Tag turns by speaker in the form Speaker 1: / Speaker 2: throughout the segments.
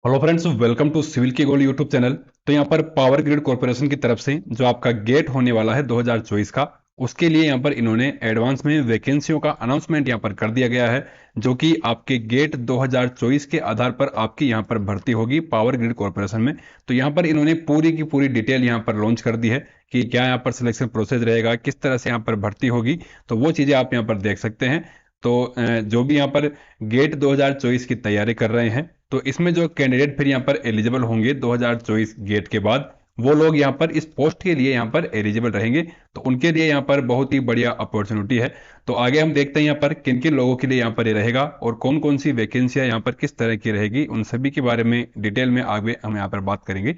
Speaker 1: Hello friends, welcome to civil की gold YouTube channel. तो यहाँ पर पावर ग्रिड कॉर्पोरेशन की तरफ से जो आपका गेट होने वाला है 2024 का, उसके लिए यहाँ पर इन्होंने एडवांस में वैकेंसियों का अनाउंसमेंट यहाँ पर कर दिया गया है, जो कि आपके गेट 2024 के आधार पर आपकी यहाँ पर भर्ती होगी पावर ग्रिड कॉर्पोरेशन में। तो यहाँ पर इन्होंने पूरी की पूरी डिटेल यहाँ पर लॉन्च कर दी है कि क्या यहाँ पर सिलेक्शन प्रोसेस रहेगा, किस तरह से यहाँ पर भर्ती होगी। तो वो चीज़ें आप यहाँ पर देख सकते हैं। तो जो भी यहाँ पर गेट 2024 की तैयारी कर रहे हैं, तो इसमें जो कैंडिडेट फिर यहाँ पर एलिजिबल होंगे 2024 गेट के बाद, वो लोग यहाँ पर इस पोस्ट के लिए यहाँ पर एलिजिबल रहेंगे। तो उनके लिए यहाँ पर बहुत ही बढ़िया अपॉर्चुनिटी है। तो आगे हम देखते हैं यहाँ पर किन किन लोगों के लिए यहाँ पर ये रहेगा और कौन कौन सी वैकेंसियाँ यहाँ पर किस तरह की रहेगी, उन सभी के बारे में डिटेल में आगे हम यहाँ पर बात करेंगे।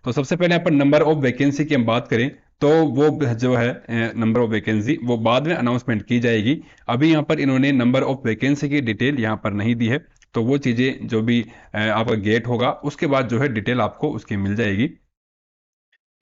Speaker 1: तो सबसे पहले यहाँ पर नंबर ऑफ वैकेंसी की हम बात करें, तो वो जो है नंबर ऑफ वैकेंसी वो बाद में अनाउंसमेंट की जाएगी। अभी यहाँ पर इन्होंने नंबर ऑफ वैकेंसी की डिटेल यहाँ पर नहीं दी है। तो वो चीज़ें जो भी आपका गेट होगा उसके बाद जो है डिटेल आपको उसकी मिल जाएगी।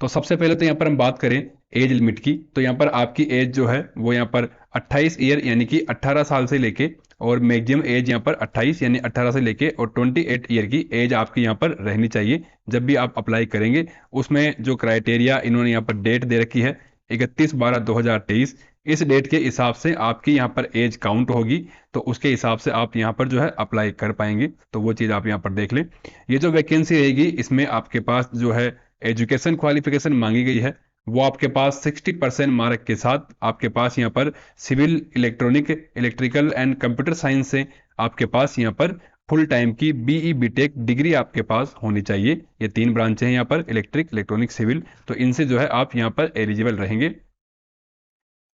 Speaker 1: तो सबसे पहले तो यहाँ पर हम बात करें एज लिमिट की, तो यहाँ पर आपकी एज जो है वो यहाँ पर 28 ईयर यानी कि 18 साल से लेके, और मैक्सिमम एज यहाँ पर 28 यानी 18 से लेके और 28 ईयर की एज आपकी यहाँ पर रहनी चाहिए जब भी आप अप्लाई करेंगे। उसमें जो क्राइटेरिया इन्होंने यहाँ पर डेट दे रखी है 31/12/2023, इस डेट के हिसाब से आपकी यहाँ पर एज काउंट होगी। तो उसके हिसाब से आप यहाँ पर जो है अप्लाई कर पाएंगे। तो वो चीज़ आप यहाँ पर देख लें। ये जो वैकेंसी रहेगी इसमें आपके पास जो है एजुकेशन क्वालिफिकेशन मांगी गई है, वो आपके पास 60% मार्क के साथ आपके पास यहाँ पर civil, electronic, electrical and computer science से आपके पास यहाँ पर फुल टाइम की बीई बीटेक डिग्री आपके पास होनी चाहिए। ये तीन ब्रांचें हैं यहाँ पर, इलेक्ट्रिक, इलेक्ट्रॉनिक, सिविल। तो इनसे जो है आप यहाँ पर एलिजिबल रहेंगे।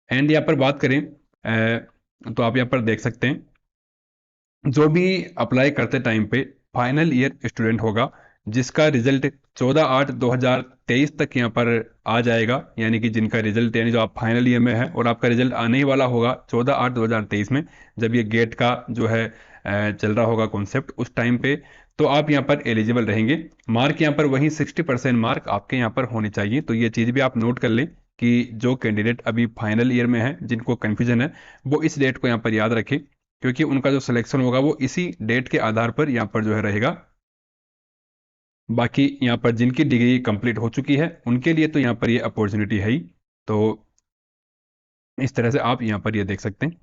Speaker 1: एंड यहाँ पर बात करें तो आप यहाँ पर देख सकते हैं, जो भी अप्लाई करते टाइम पे फाइनल ईयर स्टूडेंट होगा जिसका रिजल्ट 14/8/2023 तक यहाँ पर आ जाएगा, यानी कि जिनका रिजल्ट यानी जो आप फाइनल ईयर में है और आपका रिजल्ट आने ही वाला होगा 14/8/2023 में, जब ये गेट का जो है चल रहा होगा कॉन्सेप्ट उस टाइम पे, तो आप यहाँ पर एलिजिबल रहेंगे। मार्क यहाँ पर वही 60% मार्क आपके यहाँ पर होने चाहिए। तो ये चीज़ भी आप नोट कर लें कि जो कैंडिडेट अभी फाइनल ईयर में है जिनको कन्फ्यूजन है, वो इस डेट को यहाँ पर याद रखें, क्योंकि उनका जो सिलेक्शन होगा वो इसी डेट के आधार पर यहाँ पर जो है रहेगा। बाकी यहाँ पर जिनकी डिग्री कंप्लीट हो चुकी है उनके लिए तो यहाँ पर ये अपॉर्चुनिटी है ही। तो इस तरह से आप यहाँ पर ये देख सकते हैं।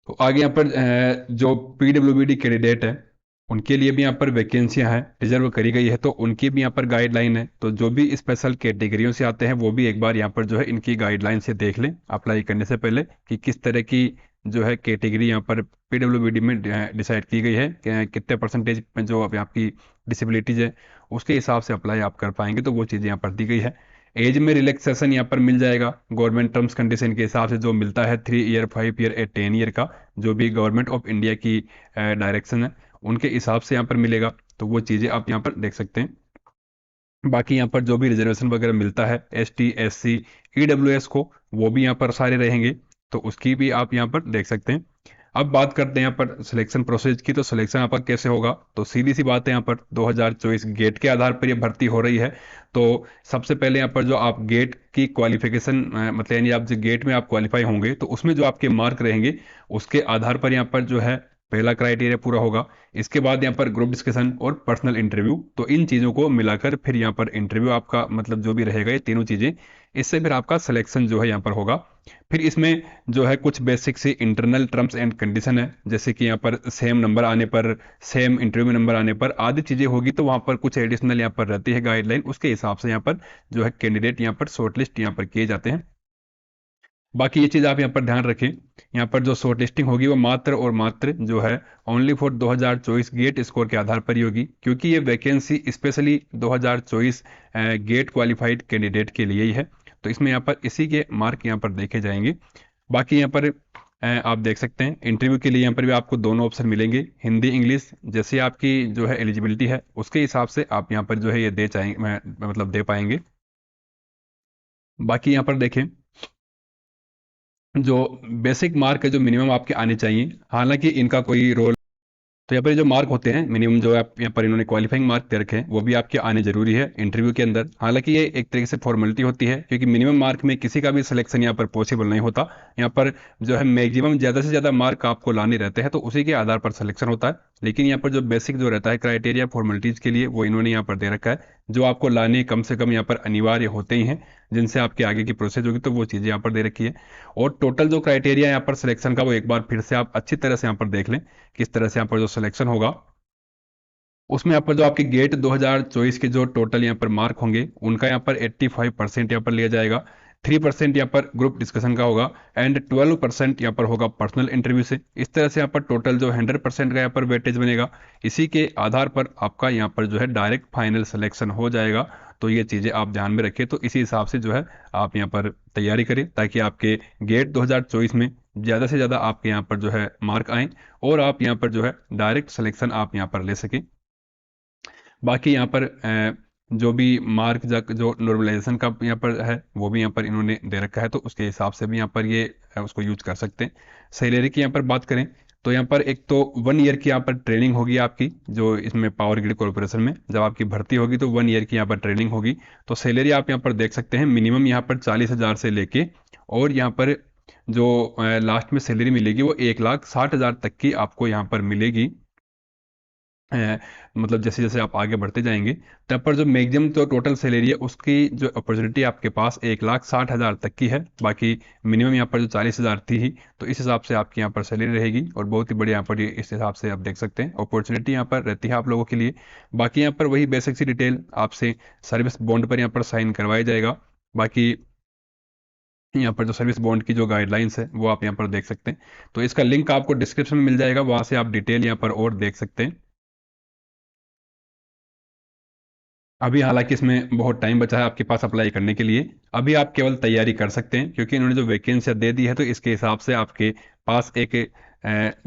Speaker 1: तो आगे यहाँ पर जो पीडब्ल्यूबीडी कैंडिडेट है उनके लिए भी यहाँ पर वैकेंसियाँ हैं, रिजर्व करी गई है। तो उनकी भी यहाँ पर गाइडलाइन है। तो जो भी स्पेशल कैटेगरियों से आते हैं वो भी एक बार यहाँ पर जो है इनकी गाइडलाइन से देख लें अप्लाई करने से पहले कि किस तरह की जो है कैटेगरी यहाँ पर पीडब्ल्यूबीडी में डिसाइड की गई है, कितने परसेंटेज में जो अभी आपकी डिसेबिलिटीज है उसके हिसाब से अप्लाई आप कर पाएंगे। तो वो चीज़ें यहाँ पर दी गई है। एज में रिलैक्सेशन यहाँ पर मिल जाएगा गवर्नमेंट टर्म्स कंडीशन के हिसाब से, जो मिलता है 3 ईयर, 5 ईयर या 10 ईयर का, जो भी गवर्नमेंट ऑफ इंडिया की डायरेक्शन है उनके हिसाब से यहाँ पर मिलेगा। तो वो चीज़ें आप यहाँ पर देख सकते हैं। बाकी यहाँ पर जो भी रिजर्वेशन वगैरह मिलता है ST SC EWS को, वो भी यहाँ पर सारे रहेंगे। तो उसकी भी आप यहाँ पर देख सकते हैं। अब बात करते हैं यहाँ पर सिलेक्शन प्रोसेस की। तो सिलेक्शन आपका कैसे होगा, तो सीधी सी बात है, यहाँ पर 2024 गेट के आधार पर ये भर्ती हो रही है। तो सबसे पहले यहाँ पर जो आप गेट की क्वालिफिकेशन मतलब यानी आप जो गेट में आप क्वालिफाई होंगे तो उसमें जो आपके मार्क रहेंगे उसके आधार पर यहाँ पर जो है पहला क्राइटेरिया पूरा होगा। इसके बाद यहाँ पर ग्रुप डिस्कशन और पर्सनल इंटरव्यू, तो इन चीज़ों को मिलाकर फिर यहाँ पर इंटरव्यू आपका मतलब जो भी रहेगा, ये तीनों चीज़ें, इससे फिर आपका सिलेक्शन जो है यहाँ पर होगा। फिर इसमें जो है कुछ बेसिक सी इंटरनल टर्म्स एंड कंडीशन है, जैसे कि यहाँ पर सेम नंबर आने पर, सेम इंटरव्यू नंबर आने पर आदि चीज़ें होगी। तो वहाँ पर कुछ एडिशनल यहाँ पर रहती है गाइडलाइन, उसके हिसाब से यहाँ पर जो है कैंडिडेट यहाँ पर शॉर्टलिस्ट यहाँ पर किए जाते हैं। बाकी ये चीज़ आप यहाँ पर ध्यान रखें, यहाँ पर जो शॉर्ट लिस्टिंग होगी वो मात्र और मात्र जो है ओनली फॉर 2024 गेट स्कोर के आधार पर ही होगी, क्योंकि ये vacancy specially 2024 GATE qualified candidate के लिए ही है। तो इसमें यहाँ पर इसी के मार्क यहाँ पर देखे जाएंगे। बाकी यहाँ पर आप देख सकते हैं इंटरव्यू के लिए यहाँ पर भी आपको दोनों ऑप्शन मिलेंगे, हिंदी इंग्लिश, जैसे आपकी जो है एलिजिबिलिटी है उसके हिसाब से आप यहाँ पर जो है ये दे चाहेंगे मतलब दे पाएंगे। बाकी यहाँ पर देखें, जो बेसिक मार्क है जो मिनिमम आपके आने चाहिए, हालांकि इनका कोई रोल तो यहाँ पर जो मार्क होते हैं मिनिमम, जो आप यहाँ पर इन्होंने क्वालिफाइंग मार्क दे रखे हैं, वो भी आपके आने जरूरी है इंटरव्यू के अंदर। हालांकि ये एक तरीके से फॉर्मेलिटी होती है, क्योंकि मिनिमम मार्क में किसी का भी सिलेक्शन यहाँ पर पॉसिबल नहीं होता। यहाँ पर जो है मैक्सिमम ज़्यादा से ज़्यादा मार्क आपको लाने रहते हैं, तो उसी के आधार पर सिलेक्शन होता है। लेकिन यहाँ पर जो बेसिक जो रहता है क्राइटेरिया फॉर्मेलिटीज़ के लिए, वो इन्होंने यहाँ पर दे रखा है, जो आपको लाने कम से कम यहाँ पर अनिवार्य होते ही हैं, जिनसे आपके आगे की प्रोसेस होगी, तो वो चीज़ें यहाँ पर दे रखी है। और टोटल जो क्राइटेरिया यहाँ पर सिलेक्शन का, वो एक बार फिर से आप अच्छी तरह से यहाँ पर देख लें किस तरह से यहाँ पर जो सिलेक्शन होगा। उसमें यहाँ पर जो आपके गेट 2024 के जो टोटल यहाँ पर मार्क होंगे, उनका यहाँ पर 85% यहाँ पर लिया जाएगा। 3% यहाँ पर ग्रुप डिस्कशन का होगा, एंड 12% यहाँ पर होगा पर्सनल इंटरव्यू से। इस तरह से यहाँ पर टोटल जो 100% का यहाँ पर वेटेज बनेगा। इसी के आधार पर आपका यहाँ पर जो है डायरेक्ट फाइनल सिलेक्शन हो जाएगा। तो ये चीज़ें आप ध्यान में रखें। तो इसी हिसाब से जो है आप यहाँ पर तैयारी करें, ताकि आपके गेट 2024 में ज़्यादा से ज़्यादा आपके यहाँ पर जो है मार्क आएँ, और आप यहाँ पर जो है डायरेक्ट सिलेक्शन आप यहाँ पर ले सकें। बाकी यहाँ पर जो भी मार्क जो नॉर्मलाइजेशन का यहाँ पर है, वो भी यहाँ पर इन्होंने दे रखा है, तो उसके हिसाब से भी यहाँ पर ये उसको यूज कर सकते हैं। सैलरी की यहाँ पर बात करें, तो यहाँ पर एक तो 1 ईयर की यहाँ पर ट्रेनिंग होगी आपकी, जो इसमें पावर ग्रिड कॉर्पोरेशन में जब आपकी भर्ती होगी, तो 1 ईयर की यहाँ पर ट्रेनिंग होगी। तो सैलरी आप यहाँ पर देख सकते हैं, मिनिमम यहाँ पर 40,000 से लेके, और यहाँ पर जो लास्ट में सैलरी मिलेगी, वो 1,60,000 तक की आपको यहाँ पर मिलेगी। मतलब जैसे जैसे आप आगे बढ़ते जाएंगे, तब पर जो मैक्सिमम तो टोटल सैलरी है, उसकी जो अपॉर्चुनिटी आपके पास 1,60,000 तक की है। बाकी मिनिमम यहाँ पर जो 40,000 थी ही, तो इस हिसाब से आपकी यहाँ पर सैलरी रहेगी, और बहुत ही बढ़िया यहाँ पर ये इस हिसाब से आप देख सकते हैं अपॉर्चुनिटी यहाँ पर रहती है आप लोगों के लिए। बाकी यहाँ पर वही बेसिक सी डिटेल आपसे सर्विस बॉन्ड पर यहाँ पर साइन करवाया जाएगा। बाकी यहाँ पर जो सर्विस बॉन्ड की जो गाइडलाइंस है, वो आप यहाँ पर देख सकते हैं। तो इसका लिंक आपको डिस्क्रिप्शन में मिल जाएगा, वहाँ से आप डिटेल यहाँ पर और देख सकते हैं। अभी हालांकि इसमें बहुत टाइम बचा है आपके पास अप्लाई करने के लिए। अभी आप केवल तैयारी कर सकते हैं, क्योंकि इन्होंने जो वैकेंसी दे दी है, तो इसके हिसाब से आपके पास एक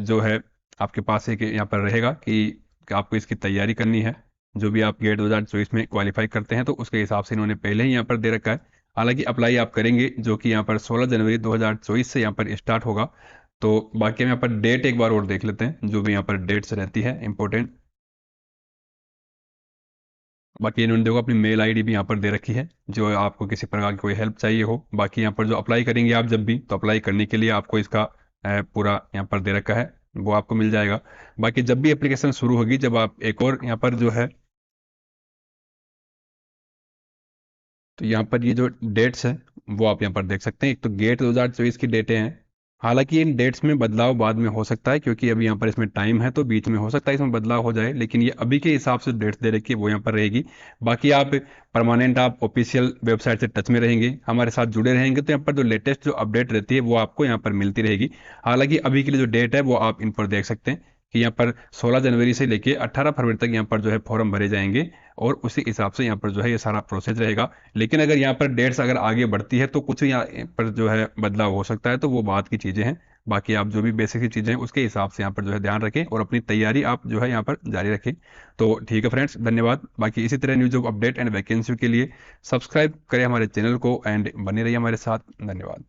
Speaker 1: जो है आपके पास एक यहाँ पर रहेगा कि आपको इसकी तैयारी करनी है। जो भी आप गेट 2024 में क्वालिफाई करते हैं, तो उसके हिसाब से इन्होंने पहले ही यहाँ पर दे रखा है। हालांकि अप्लाई आप करेंगे, जो कि यहाँ पर 16 जनवरी 2024 से यहाँ पर स्टार्ट होगा। तो बाकी हम यहाँ पर डेट एक बार और देख लेते हैं, जो भी यहाँ पर डेट्स रहती है इंपॉर्टेंट। बाकी इन्होंने देखो अपनी मेल आईडी भी यहाँ पर दे रखी है, जो आपको किसी प्रकार की कोई हेल्प चाहिए हो। बाकी यहाँ पर जो अप्लाई करेंगे आप जब भी, तो अप्लाई करने के लिए आपको इसका पूरा यहाँ पर दे रखा है, वो आपको मिल जाएगा। बाकी जब भी एप्लीकेशन शुरू होगी, जब आप एक और यहाँ पर जो है, तो यहाँ पर ये जो डेट्स है, वो आप यहाँ पर देख सकते हैं। एक तो गेट 2024 की डेटें हैं। हालांकि इन डेट्स में बदलाव बाद में हो सकता है, क्योंकि अभी यहाँ पर इसमें टाइम है, तो बीच में हो सकता है इसमें बदलाव हो जाए, लेकिन ये अभी के हिसाब से डेट्स दे रखी है, वो यहाँ पर रहेगी। बाकी आप परमानेंट आप ऑफिशियल वेबसाइट से टच में रहेंगे, हमारे साथ जुड़े रहेंगे, तो यहाँ पर जो लेटेस्ट जो अपडेट रहती है, वो आपको यहाँ पर मिलती रहेगी। हालांकि अभी के लिए जो डेट है, वो आप इन पर देख सकते हैं कि यहाँ पर 16 जनवरी से लेके 18 फरवरी तक यहाँ पर जो है फॉर्म भरे जाएंगे, और उसी हिसाब से यहाँ पर जो है ये सारा प्रोसेस रहेगा। लेकिन अगर यहाँ पर डेट्स अगर आगे बढ़ती है, तो कुछ यहाँ पर जो है बदलाव हो सकता है, तो वो बात की चीज़ें हैं। बाकी आप जो भी बेसिक सी चीज़ें हैं, उसके हिसाब से यहाँ पर जो है ध्यान रखें, और अपनी तैयारी आप जो है यहाँ पर जारी रखें। तो ठीक है फ्रेंड्स, धन्यवाद। बाकी इसी तरह news job update and vacancy के लिए सब्सक्राइब करें हमारे चैनल को, एंड बने रहिए हमारे साथ। धन्यवाद।